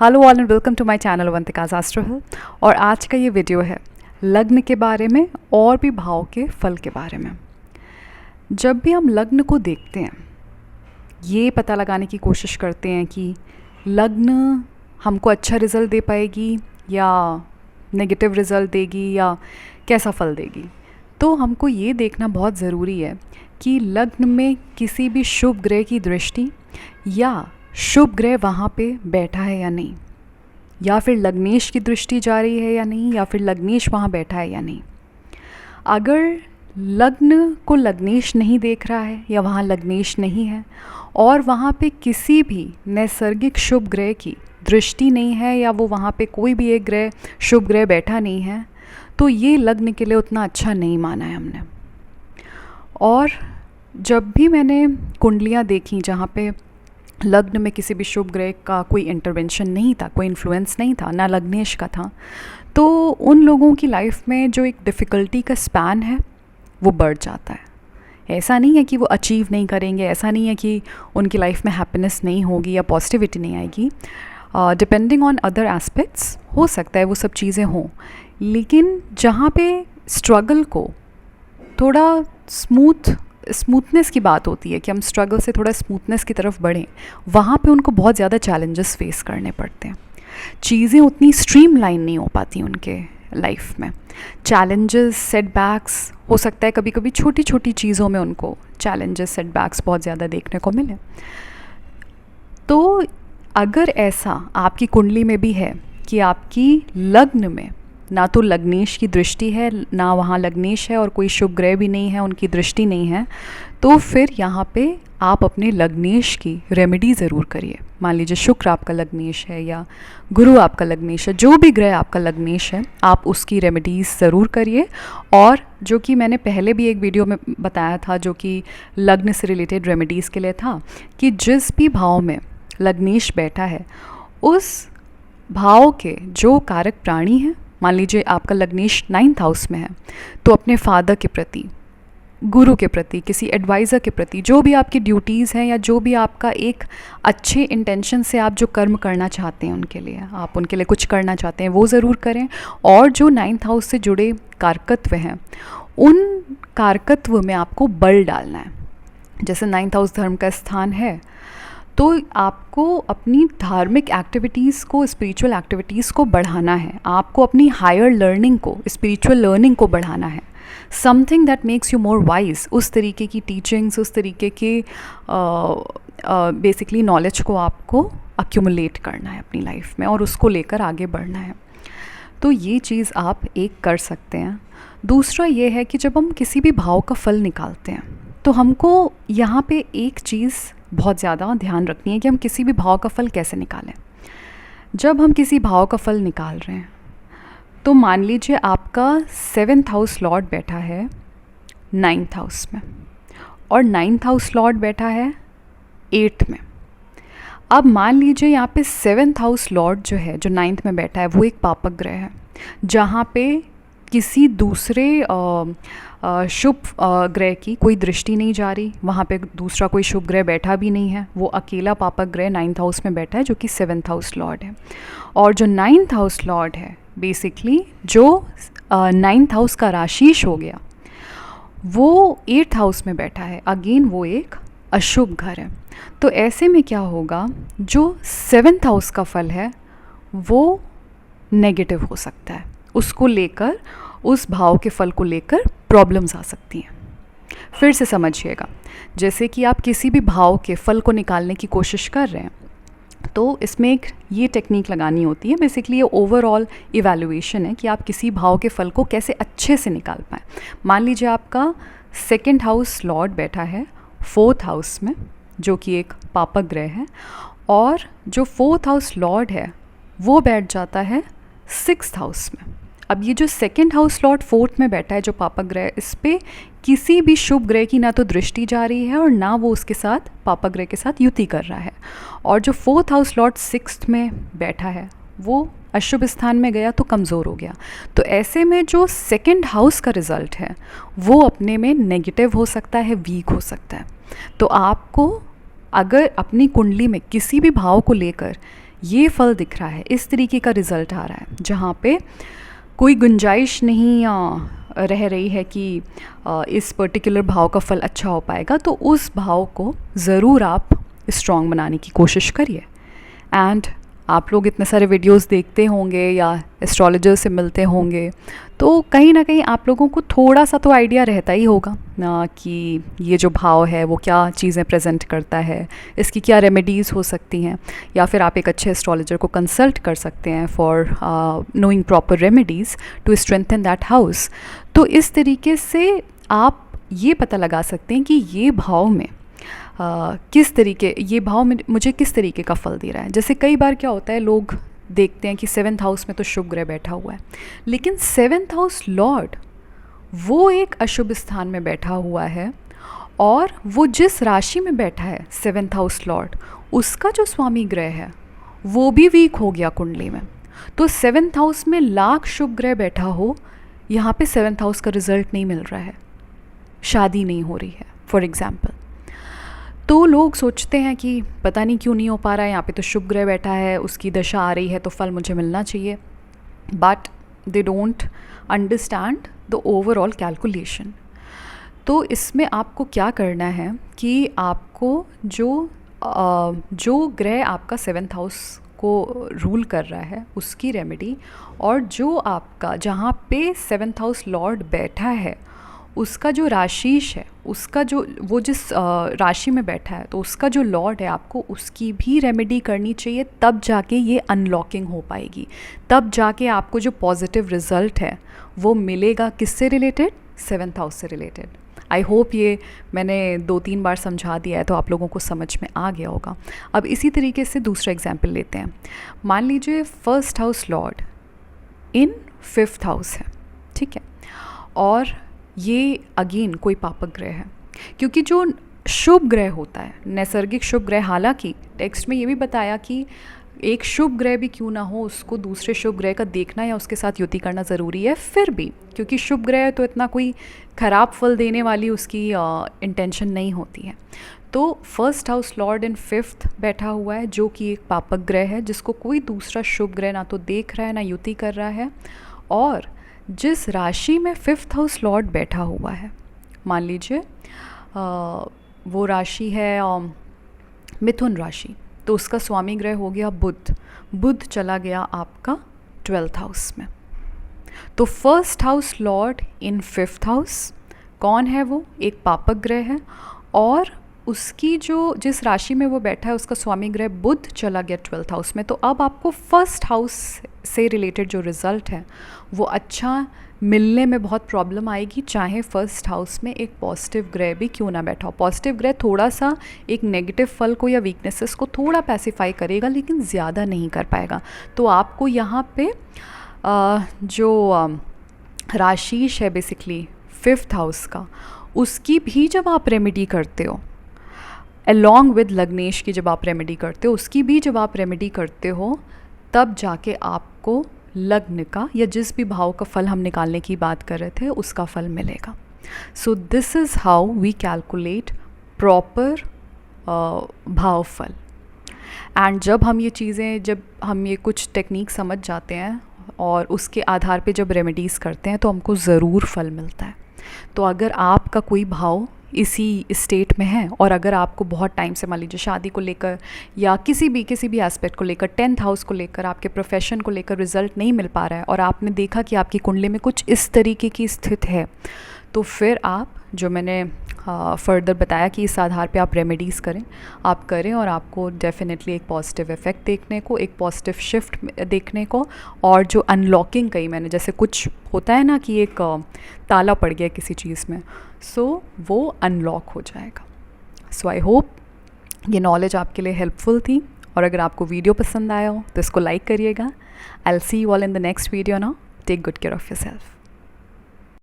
Hello all and welcome to my channel Avantika's astro health. और आज का ये वीडियो है लग्न के बारे में और भी भाव के फल के बारे में। जब भी हम लग्न को देखते हैं, ये पता लगाने की कोशिश करते हैं कि लग्न हमको अच्छा रिज़ल्ट दे पाएगी या नेगेटिव रिज़ल्ट देगी या कैसा फल देगी, तो हमको ये देखना बहुत ज़रूरी है कि लग्न में किसी भी शुभ ग्रह की दृष्टि या शुभ ग्रह वहाँ पे बैठा है या नहीं, या फिर लग्नेश की दृष्टि जा रही है या नहीं, या फिर लग्नेश वहाँ बैठा है या नहीं। अगर लग्न को लग्नेश नहीं देख रहा है या वहाँ लग्नेश नहीं है और वहाँ पे किसी भी नैसर्गिक शुभ ग्रह की दृष्टि नहीं है या वो वहाँ पे कोई भी एक ग्रह शुभ ग्रह बैठा नहीं है, तो ये लग्न के लिए उतना अच्छा नहीं माना है हमने। और जब भी मैंने कुंडलियाँ देखी जहाँ पे लग्न में किसी भी शुभ ग्रह का कोई इंटरवेंशन नहीं था, कोई इन्फ्लुएंस नहीं था, ना लग्नेश का था, तो उन लोगों की लाइफ में जो एक डिफ़िकल्टी का स्पैन है वो बढ़ जाता है। ऐसा नहीं है कि वो अचीव नहीं करेंगे, ऐसा नहीं है कि उनकी लाइफ में हैप्पीनेस नहीं होगी या पॉजिटिविटी नहीं आएगी। डिपेंडिंग ऑन अदर एस्पेक्ट्स हो सकता है वो सब चीज़ें हों, लेकिन जहाँ पे स्ट्रगल को थोड़ा स्मूथनेस की बात होती है कि हम स्ट्रगल से थोड़ा स्मूथनेस की तरफ बढ़ें, वहाँ पे उनको बहुत ज़्यादा चैलेंजेस फेस करने पड़ते हैं। चीज़ें उतनी स्ट्रीमलाइन नहीं हो पाती उनके लाइफ में। चैलेंजेस, सेटबैक्स, हो सकता है कभी कभी छोटी छोटी चीज़ों में उनको चैलेंजेस, सेटबैक्स बहुत ज़्यादा देखने को मिले। तो अगर ऐसा आपकी कुंडली में भी है कि आपकी लग्न में ना तो लग्नेश की दृष्टि है, ना वहाँ लग्नेश है और कोई शुभ ग्रह भी नहीं है, उनकी दृष्टि नहीं है, तो फिर यहाँ पे आप अपने लग्नेश की रेमेडी ज़रूर करिए। मान लीजिए शुक्र आपका लग्नेश है या गुरु आपका लग्नेश है, जो भी ग्रह आपका लग्नेश है, आप उसकी रेमेडीज़ ज़रूर करिए। और जो कि मैंने पहले भी एक वीडियो में बताया था, जो कि लग्न से रिलेटेड रेमेडीज़ के लिए था, कि जिस भी भाव में लग्नेश बैठा है उस भाव के जो कारक प्राणी हैं, मान लीजिए आपका लग्नेश 9th हाउस में है, तो अपने फादर के प्रति, गुरु के प्रति, किसी एडवाइज़र के प्रति, जो भी आपकी ड्यूटीज़ हैं या जो भी आपका एक अच्छे इंटेंशन से आप जो कर्म करना चाहते हैं उनके लिए, आप उनके लिए कुछ करना चाहते हैं, वो ज़रूर करें। और जो 9th हाउस से जुड़े कारकत्व हैं, उन कारकत्व में आपको बल डालना है। जैसे 9th हाउस धर्म का स्थान है, तो आपको अपनी धार्मिक एक्टिविटीज़ को, स्पिरिचुअल एक्टिविटीज़ को बढ़ाना है, आपको अपनी हायर लर्निंग को, स्पिरिचुअल लर्निंग को बढ़ाना है। Something that makes you more wise, उस तरीके की टीचिंग्स, उस तरीके के बेसिकली नॉलेज को आपको अक्यूमुलेट करना है अपनी लाइफ में और उसको लेकर आगे बढ़ना है। तो ये चीज़ आप एक कर सकते हैं। दूसरा ये है कि जब हम किसी भी भाव का फल निकालते हैं, तो हमको यहाँ पे एक चीज़ बहुत ज़्यादा ध्यान रखनी है कि हम किसी भी भाव का फल कैसे निकालें। जब हम किसी भाव का फल निकाल रहे हैं, तो मान लीजिए आपका 7th हाउस लॉर्ड बैठा है 9th हाउस में और 9th हाउस लॉर्ड बैठा है 8th में। अब मान लीजिए यहाँ पे 7th हाउस लॉर्ड जो है, जो 9th में बैठा है, वो एक पापक ग्रह है, जहाँ पे किसी दूसरे शुभ ग्रह की कोई दृष्टि नहीं जा रही, वहाँ पे दूसरा कोई शुभ ग्रह बैठा भी नहीं है, वो अकेला पापक ग्रह 9th हाउस में बैठा है, जो कि 7th हाउस लॉर्ड है। और जो 9th हाउस लॉर्ड है, बेसिकली जो 9th हाउस का राशीश हो गया, वो 8th हाउस में बैठा है, अगेन वो एक अशुभ घर है। तो ऐसे में क्या होगा, जो 7th हाउस का फल है वो नेगेटिव हो सकता है, उसको लेकर, उस भाव के फल को लेकर प्रॉब्लम्स आ सकती हैं। फिर से समझिएगा, जैसे कि आप किसी भी भाव के फल को निकालने की कोशिश कर रहे हैं, तो इसमें एक ये टेक्निक लगानी होती है। बेसिकली ये ओवरऑल इवैल्यूएशन है कि आप किसी भाव के फल को कैसे अच्छे से निकाल पाएँ। मान लीजिए आपका 2nd हाउस लॉर्ड बैठा है 4th हाउस में, जो कि एक पापक ग्रह है, और जो 4th हाउस लॉर्ड है वो बैठ जाता है 6th हाउस में। अब ये जो 2nd हाउस लॉर्ड 4th में बैठा है, जो पापक ग्रह, इस पे किसी भी शुभ ग्रह की ना तो दृष्टि जा रही है और ना वो उसके साथ, पापक ग्रह के साथ युति कर रहा है। और जो 4th हाउस लॉर्ड 6th में बैठा है, वो अशुभ स्थान में गया तो कमज़ोर हो गया। तो ऐसे में जो 2nd हाउस का रिज़ल्ट है वो अपने में नेगेटिव हो सकता है, वीक हो सकता है। तो आपको अगर अपनी कुंडली में किसी भी भाव को लेकर ये फल दिख रहा है, इस तरीके का रिज़ल्ट आ रहा है, जहाँ पे कोई गुंजाइश नहीं रह रही है कि इस पर्टिकुलर भाव का फल अच्छा हो पाएगा, तो उस भाव को ज़रूर आप स्ट्रॉन्ग बनाने की कोशिश करिए। एंड आप लोग इतने सारे वीडियोस देखते होंगे या एस्ट्रोलॉजर से मिलते होंगे, तो कहीं ना कहीं आप लोगों को थोड़ा सा तो आइडिया रहता ही होगा ना कि ये जो भाव है वो क्या चीज़ें प्रेजेंट करता है, इसकी क्या रेमेडीज़ हो सकती हैं, या फिर आप एक अच्छे एस्ट्रोलॉजर को कंसल्ट कर सकते हैं for knowing proper remedies to strengthen that house. तो इस तरीके से आप ये पता लगा सकते हैं कि ये भाव में ये भाव में मुझे किस तरीके का फल दे रहा है। जैसे कई बार क्या होता है, लोग देखते हैं कि 7th हाउस में तो शुभ ग्रह बैठा हुआ है, लेकिन 7th हाउस लॉर्ड वो एक अशुभ स्थान में बैठा हुआ है, और वो जिस राशि में बैठा है 7th हाउस लॉर्ड, उसका जो स्वामी ग्रह है वो भी वीक हो गया कुंडली में। तो 7th हाउस में लाख शुभ ग्रह बैठा हो, यहाँ पे 7th हाउस का रिजल्ट नहीं मिल रहा है, शादी नहीं हो रही है फॉर एग्ज़ाम्पल। तो लोग सोचते हैं कि पता नहीं क्यों नहीं हो पा रहा है, यहाँ पे तो शुभ ग्रह बैठा है, उसकी दशा आ रही है तो फल मुझे मिलना चाहिए, but they don't understand the overall calculation. तो इसमें आपको क्या करना है कि आपको जो ग्रह आपका 7th हाउस को रूल कर रहा है उसकी रेमेडी, और जो आपका जहाँ पे 7th हाउस लॉर्ड बैठा है उसका जो राशिश है, उसका जो वो जिस राशि में बैठा है तो उसका जो लॉर्ड है, आपको उसकी भी रेमेडी करनी चाहिए, तब जाके ये अनलॉकिंग हो पाएगी, तब जाके आपको जो पॉजिटिव रिज़ल्ट है वो मिलेगा। किससे रिलेटेड? 7th हाउस से रिलेटेड। आई होप ये मैंने 2-3 बार समझा दिया है तो आप लोगों को समझ में आ गया होगा। अब इसी तरीके से दूसरा एग्जाम्पल लेते हैं। मान लीजिए 1st हाउस लॉर्ड इन 5th हाउस है, ठीक है, और ये अगेन कोई पापक ग्रह है, क्योंकि जो शुभ ग्रह होता है, नैसर्गिक शुभ ग्रह, हालांकि टेक्स्ट में ये भी बताया कि एक शुभ ग्रह भी क्यों ना हो उसको दूसरे शुभ ग्रह का देखना या उसके साथ युति करना ज़रूरी है, फिर भी क्योंकि शुभ ग्रह तो इतना कोई ख़राब फल देने वाली उसकी इंटेंशन नहीं होती है। तो 1st हाउस लॉर्ड इन 5th बैठा हुआ है, जो कि एक पापक ग्रह है, जिसको कोई दूसरा शुभ ग्रह ना तो देख रहा है ना युति कर रहा है। और जिस राशि में 5th हाउस लॉर्ड बैठा हुआ है, मान लीजिए वो राशि है मिथुन राशि, तो उसका स्वामी ग्रह हो गया बुध। बुध चला गया आपका 12th हाउस में। तो 1st हाउस लॉर्ड इन 5th हाउस कौन है? वो एक पापक ग्रह है, और उसकी जो जिस राशि में वो बैठा है उसका स्वामी ग्रह बुध चला गया 12th हाउस में। तो अब आपको 1st हाउस से रिलेटेड जो रिज़ल्ट है वो अच्छा मिलने में बहुत प्रॉब्लम आएगी, चाहे 1st हाउस में एक पॉजिटिव ग्रह भी क्यों ना बैठा हो। पॉजिटिव ग्रह थोड़ा सा एक नेगेटिव फल को या वीकनेसेस को थोड़ा पैसिफाई करेगा, लेकिन ज़्यादा नहीं कर पाएगा। तो आपको यहाँ पे जो राशिश है बेसिकली 5th हाउस का, उसकी भी जब आप रेमेडी करते हो, अलॉन्ग विद लग्नेश की जब आप रेमेडी करते हो, उसकी भी जब आप रेमेडी करते हो, तब जाके आपको लग्न का या जिस भी भाव का फल हम निकालने की बात कर रहे थे उसका फल मिलेगा। So this is how we calculate proper bhav phal. And जब हम ये कुछ टेक्निक समझ जाते हैं और उसके आधार पे जब रेमेडीज़ करते हैं तो हमको ज़रूर फल मिलता है। तो अगर आपका कोई भाव इसी स्टेट में है, और अगर आपको बहुत टाइम से मान लीजिए शादी को लेकर या किसी भी एस्पेक्ट को लेकर, 10th हाउस को लेकर, आपके प्रोफेशन को लेकर रिज़ल्ट नहीं मिल पा रहा है, और आपने देखा कि आपकी कुंडली में कुछ इस तरीके की स्थिति है, तो फिर आप जो मैंने फर्दर बताया कि इस आधार पे आप रेमेडीज़ करें, और आपको डेफिनेटली एक पॉजिटिव इफ़ेक्ट देखने को, एक पॉजिटिव शिफ्ट देखने को, और जो अनलॉकिंग कही मैंने, जैसे कुछ होता है ना कि एक ताला पड़ गया किसी चीज़ में, सो वो अनलॉक हो जाएगा। सो आई होप ये नॉलेज आपके लिए हेल्पफुल थी, और अगर आपको वीडियो पसंद आया हो तो इसको लाइक करिएगा। I will see you all in the next video now. Take good care of yourself.